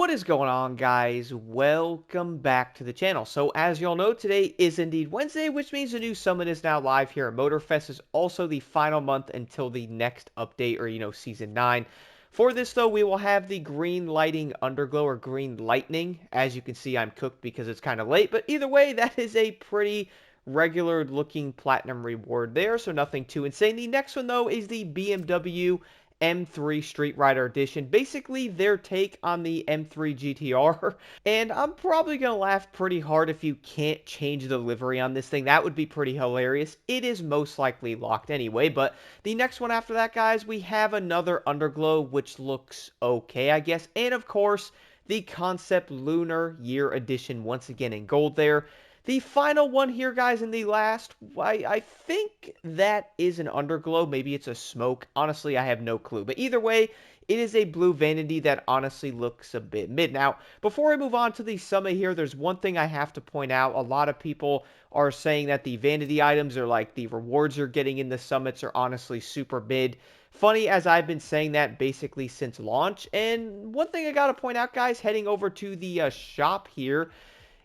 What is going on, guys? Welcome back to the channel. So as y'all know, today is indeed Wednesday, which means the new summit is now live here at Motorfest. Is also the final month until the next update, or season 9. For this though, we will have the green lighting underglow, or green lightning. As you can see, I'm cooked because it's kind of late, but either way, that is a pretty regular looking platinum reward there, so nothing too insane. The next one though is the BMW M3 Street Rider Edition, basically their take on the M3 GTR, and I'm probably going to laugh pretty hard if you can't change the livery on this thing. That would be pretty hilarious. It is most likely locked anyway, but the next one after that, guys, we have another Underglow, which looks okay, I guess, and of course, the Concept Lunar Year Edition, once again in gold there. The final one here, guys, and the last, I think that is an underglow. Maybe it's a smoke. Honestly, I have no clue. But either way, it is a blue vanity that honestly looks a bit mid. Now, before I move on to the summit here, there's one thing I have to point out. A lot of people are saying that the vanity items or like the rewards you're getting in the summits are honestly super mid. Funny, as I've been saying that basically since launch. And one thing I got to point out, guys, heading over to the shop here,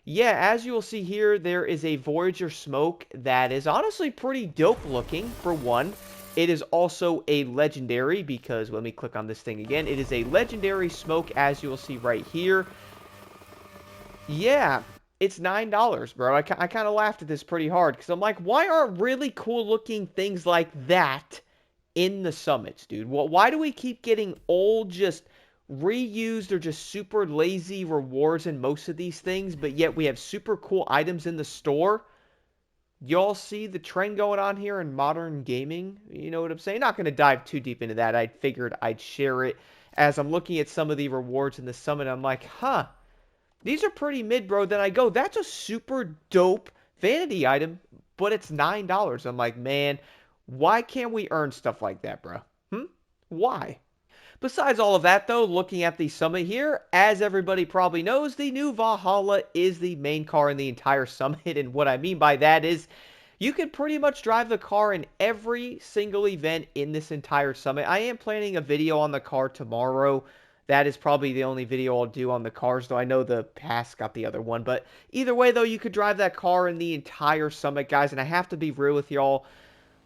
yeah, as you will see here, there is a Voyager smoke that is honestly pretty dope looking, for one. It is also a legendary, because let me click on this thing again. It is a legendary smoke, as you will see right here. Yeah, it's $9, bro. I kind of laughed at this pretty hard, because I'm like, why aren't really cool looking things like that in the summits, dude? Well, why do we keep getting old, just reused or just super lazy rewards in most of these things, but yet we have super cool items in the store? Y'all see the trend going on here in modern gaming? You know what I'm saying? Not going to dive too deep into that. I figured I'd share it as I'm looking at some of the rewards in the summit. I'm like, huh, these are pretty mid, bro. Then I go, that's a super dope vanity item, but it's $9. I'm like, man, why can't we earn stuff like that, bro? Why? Besides all of that, though, looking at the summit here, as everybody probably knows, the new Valhalla is the main car in the entire summit, and what I mean by that is you can pretty much drive the car in every single event in this entire summit. I am planning a video on the car tomorrow. That is probably the only video I'll do on the cars, though I know the past got the other one. But either way, though, you could drive that car in the entire summit, guys, and I have to be real with y'all.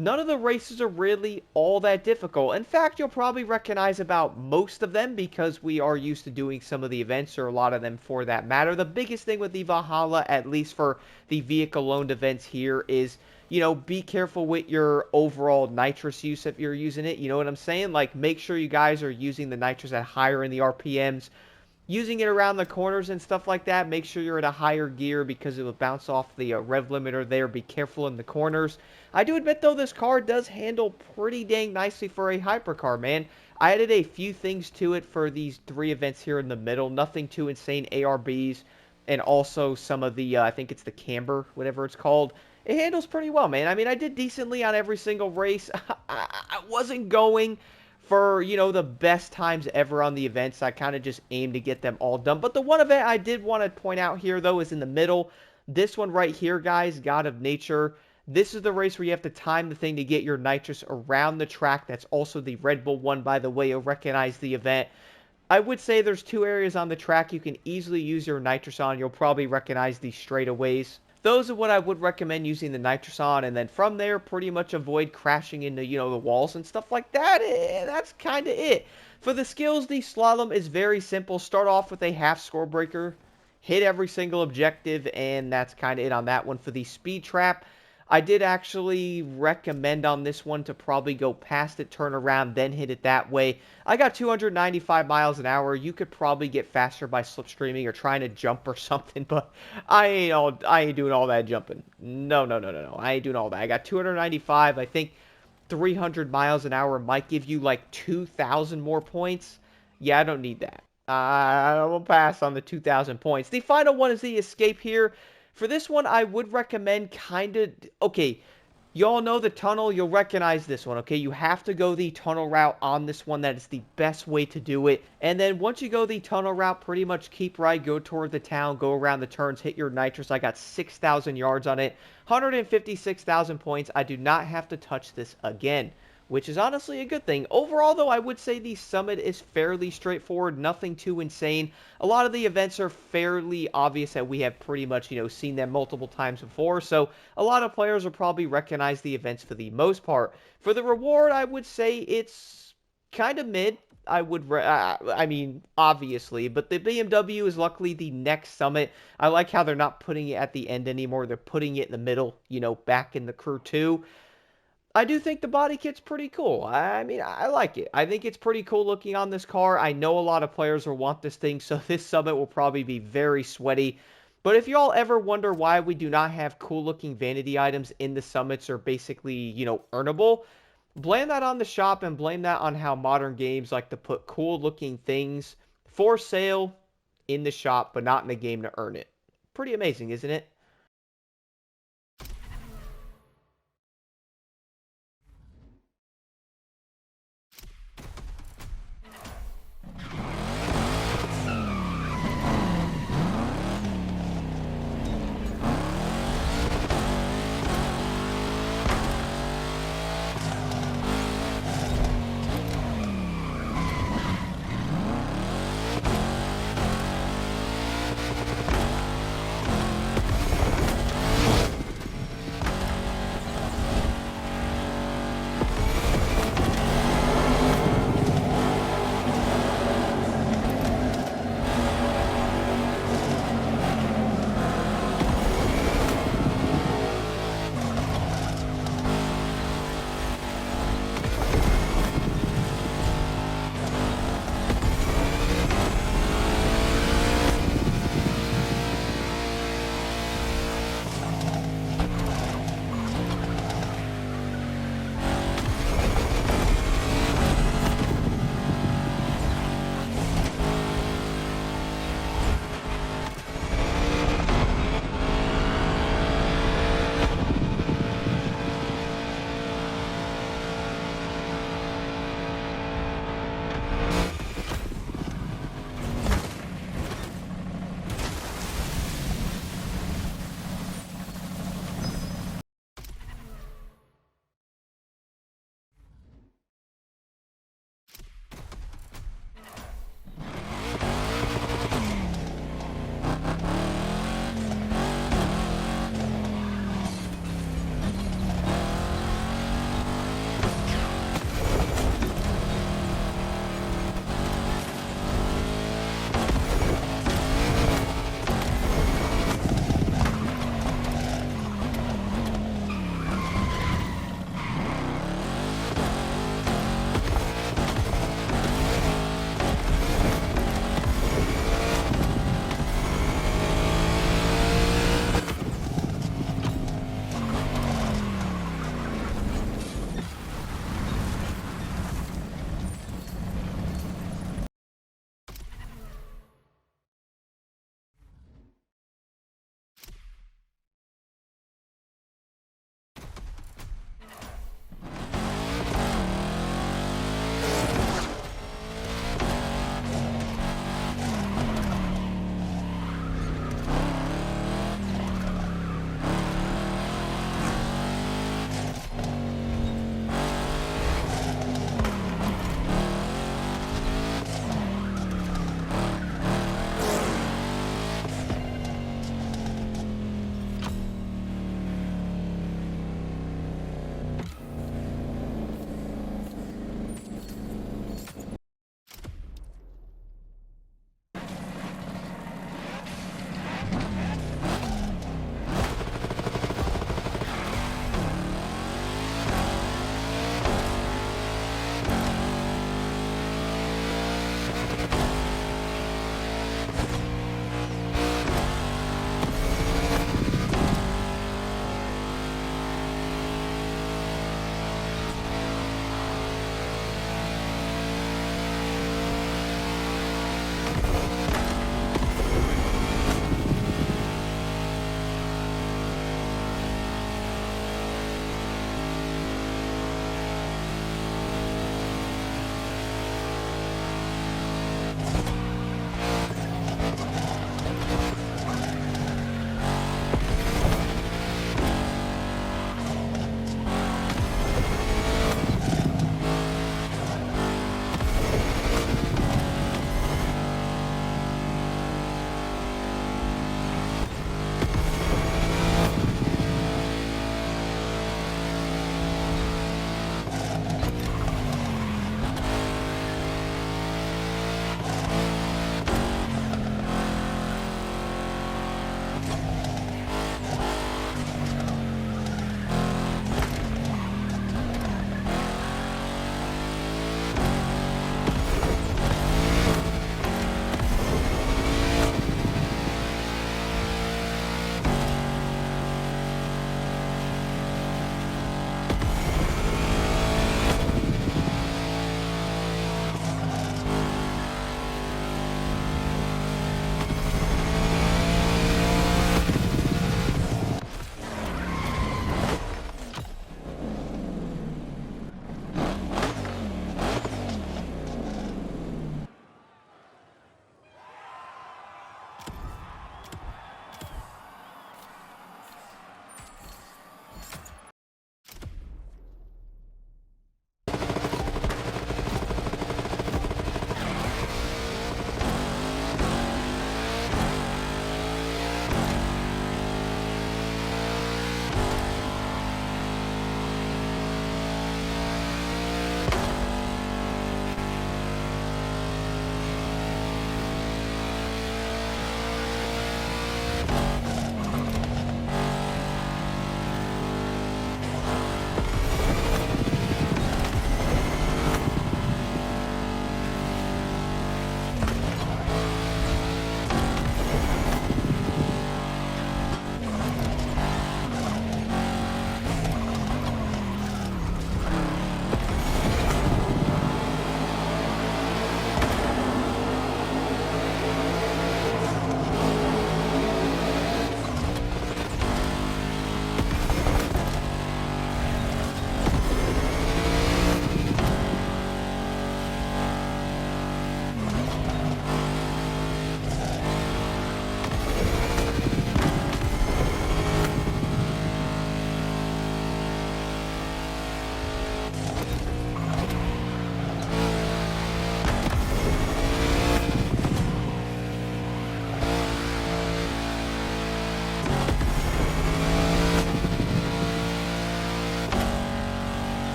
None of the races are really all that difficult. In fact, you'll probably recognize about most of them because we are used to doing some of the events, or a lot of them for that matter. The biggest thing with the Valhalla, at least for the vehicle-owned events here, is, be careful with your overall nitrous use if you're using it. You know what I'm saying? Like, make sure you guys are using the nitrous at higher in the RPMs. Using it around the corners and stuff like that, make sure you're at a higher gear because it will bounce off the rev limiter there. Be careful in the corners. I do admit, though, this car does handle pretty dang nicely for a hypercar, man. I added a few things to it for these 3 events here in the middle. Nothing too insane. ARBs and also some of the, I think it's the camber, whatever it's called. It handles pretty well, man. I mean, I did decently on every single race. I wasn't going for, the best times ever on the events. I kind of just aimed to get them all done. But the one event I did want to point out here, though, is in the middle. This one right here, guys, God of Nature. This is the race where you have to time the thing to get your nitrous around the track. That's also the Red Bull one, by the way. You'll recognize the event. I would say there's 2 areas on the track you can easily use your nitrous on. You'll probably recognize these straightaways. Those are what I would recommend using the nitrous on, and then from there, pretty much avoid crashing into, the walls and stuff like that. That's kind of it. For the skills, the slalom is very simple. Start off with a half score breaker, hit every single objective, and that's kind of it on that one. For the speed trap, I did actually recommend on this one to probably go past it, turn around, then hit it that way. I got 295 miles an hour. You could probably get faster by slipstreaming or trying to jump or something, but I ain't doing all that jumping. No. I ain't doing all that. I got 295. I think 300 miles an hour might give you like 2,000 more points. Yeah, I don't need that. I will pass on the 2,000 points. The final one is the escape here. For this one, I would recommend okay, y'all know the tunnel. You'll recognize this one, okay? You have to go the tunnel route on this one. That is the best way to do it. And then once you go the tunnel route, pretty much keep right, go toward the town, go around the turns, hit your nitrous. I got 6,000 yards on it, 156,000 points. I do not have to touch this again. which is honestly a good thing. Overall, though, I would say the Summit is fairly straightforward, nothing too insane. A lot of the events are fairly obvious that we have pretty much, seen them multiple times before, so a lot of players will probably recognize the events for the most part. For the reward, I would say it's kind of mid. I mean, obviously, but the BMW is luckily the next Summit. I like how they're not putting it at the end anymore. They're putting it in the middle, back in the Crew 2. I do think the body kit's pretty cool. I mean, I like it. I think it's pretty cool looking on this car. I know a lot of players will want this thing, so this Summit will probably be very sweaty. But if y'all ever wonder why we do not have cool looking vanity items in the Summits or basically, earnable, blame that on the shop and blame that on how modern games like to put cool looking things for sale in the shop, but not in the game to earn it. Pretty amazing, isn't it?